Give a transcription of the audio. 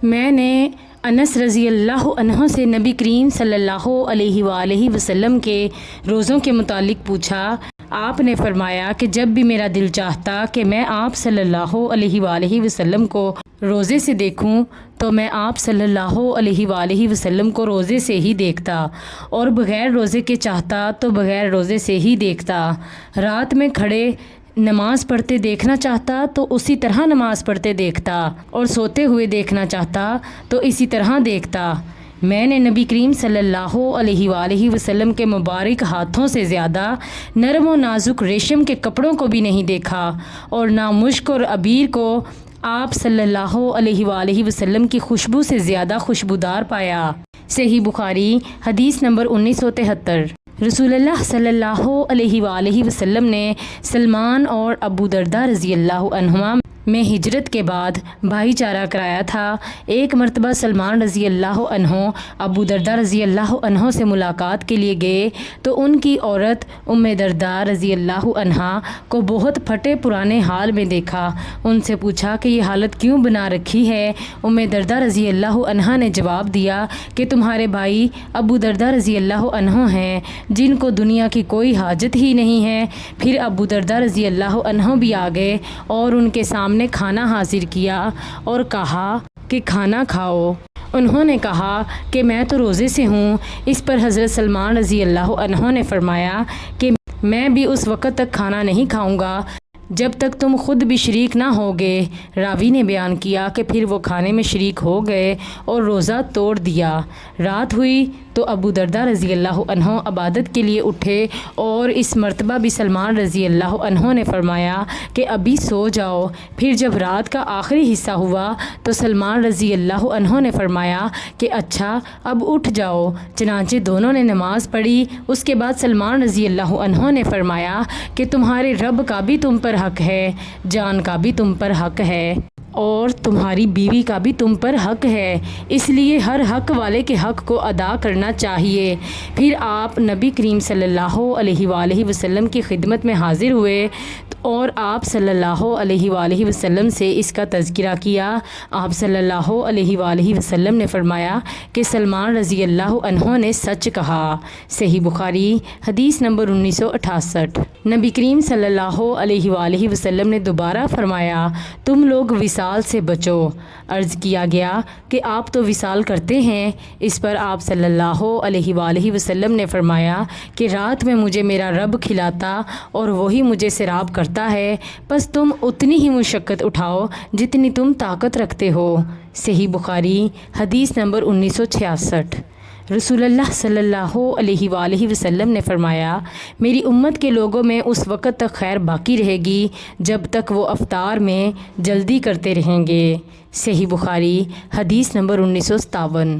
میں نے انس رضی اللہ عنہ سے نبی کریم صلی اللہ علیہ وآلہ وسلم کے روزوں کے متعلق پوچھا۔ آپ نے فرمایا کہ جب بھی میرا دل چاہتا کہ میں آپ صلی اللہ علیہ وآلہ وسلم کو روزے سے دیکھوں تو میں آپ صلی اللہ علیہ وآلہ وسلم کو روزے سے ہی دیکھتا، اور بغیر روزے کے چاہتا تو بغیر روزے سے ہی دیکھتا۔ رات میں کھڑے نماز پڑھتے دیکھنا چاہتا تو اسی طرح نماز پڑھتے دیکھتا، اور سوتے ہوئے دیکھنا چاہتا تو اسی طرح دیکھتا۔ میں نے نبی کریم صلی اللہ علیہ وآلہ وسلم کے مبارک ہاتھوں سے زیادہ نرم و نازک ریشم کے کپڑوں کو بھی نہیں دیکھا، اور نہ مشک اور عبیر کو آپ صلی اللہ علیہ وآلہ وسلم کی خوشبو سے زیادہ خوشبودار پایا۔ صحیح بخاری حدیث نمبر 1973۔ رسول اللہ صلی اللہ علیہ وآلہ وسلم نے سلمان اور ابو درداء رضی اللہ عنہما میں ہجرت کے بعد بھائی چارہ کرایا تھا۔ ایک مرتبہ سلمان رضی اللہ عنہ ابو درداء رضی اللہ عنہ سے ملاقات کے لیے گئے تو ان کی عورت ام درداء رضی اللہ عنہا کو بہت پھٹے پرانے حال میں دیکھا۔ ان سے پوچھا کہ یہ حالت کیوں بنا رکھی ہے؟ ام درداء رضی اللہ عنہا نے جواب دیا کہ تمہارے بھائی ابو درداء رضی اللہ عنہ ہیں جن کو دنیا کی کوئی حاجت ہی نہیں ہے۔ پھر ابو درداء رضی اللہ عنہ بھی آ گئے اور ان کے سامنے نے کھانا حاضر کیا اور کہا کہ کھانا کھاؤ۔ انہوں نے کہا کہ میں تو روزے سے ہوں۔ اس پر حضرت سلمان رضی اللہ عنہ نے فرمایا کہ میں بھی اس وقت تک کھانا نہیں کھاؤں گا جب تک تم خود بھی شریک نہ ہوگے۔ راوی نے بیان کیا کہ پھر وہ کھانے میں شریک ہو گئے اور روزہ توڑ دیا۔ رات ہوئی تو ابو درداء رضی اللہ عنہ عبادت کے لیے اٹھے، اور اس مرتبہ بھی سلمان رضی اللہ عنہ نے فرمایا کہ ابھی سو جاؤ۔ پھر جب رات کا آخری حصہ ہوا تو سلمان رضی اللہ عنہ نے فرمایا کہ اچھا اب اٹھ جاؤ۔ چنانچہ دونوں نے نماز پڑھی۔ اس کے بعد سلمان رضی اللہ عنہ نے فرمایا کہ تمہارے رب کا بھی تم پر حق ہے، جان کا بھی تم پر حق ہے، اور تمہاری بیوی کا بھی تم پر حق ہے، اس لیے ہر حق والے کے حق کو ادا کرنا چاہیے۔ پھر آپ نبی کریم صلی اللہ علیہ وآلہ وسلم کی خدمت میں حاضر ہوئے اور آپ صلی اللہ علیہ وآلہ وسلم سے اس کا تذکرہ کیا۔ آپ صلی اللہ علیہ وآلہ وسلم نے فرمایا کہ سلمان رضی اللہ عنہ نے سچ کہا۔ صحیح بخاری حدیث نمبر 1968۔ نبی کریم صلی اللہ علیہ وآلہ وسلم نے دوبارہ فرمایا تم لوگ وصال سے بچو۔ عرض کیا گیا کہ آپ تو وصال کرتے ہیں۔ اس پر آپ صلی اللہ علیہ وآلہ وسلم نے فرمایا کہ رات میں مجھے میرا رب کھلاتا اور وہی مجھے سیراب کرتا ہے، پس تم اتنی ہی مشقت اٹھاؤ جتنی تم طاقت رکھتے ہو۔ صحیح بخاری حدیث نمبر 1966۔ رسول اللہ صلی اللہ علیہ وآلہ وسلم نے فرمایا میری امت کے لوگوں میں اس وقت تک خیر باقی رہے گی جب تک وہ افطار میں جلدی کرتے رہیں گے۔ صحیح بخاری حدیث نمبر 1957۔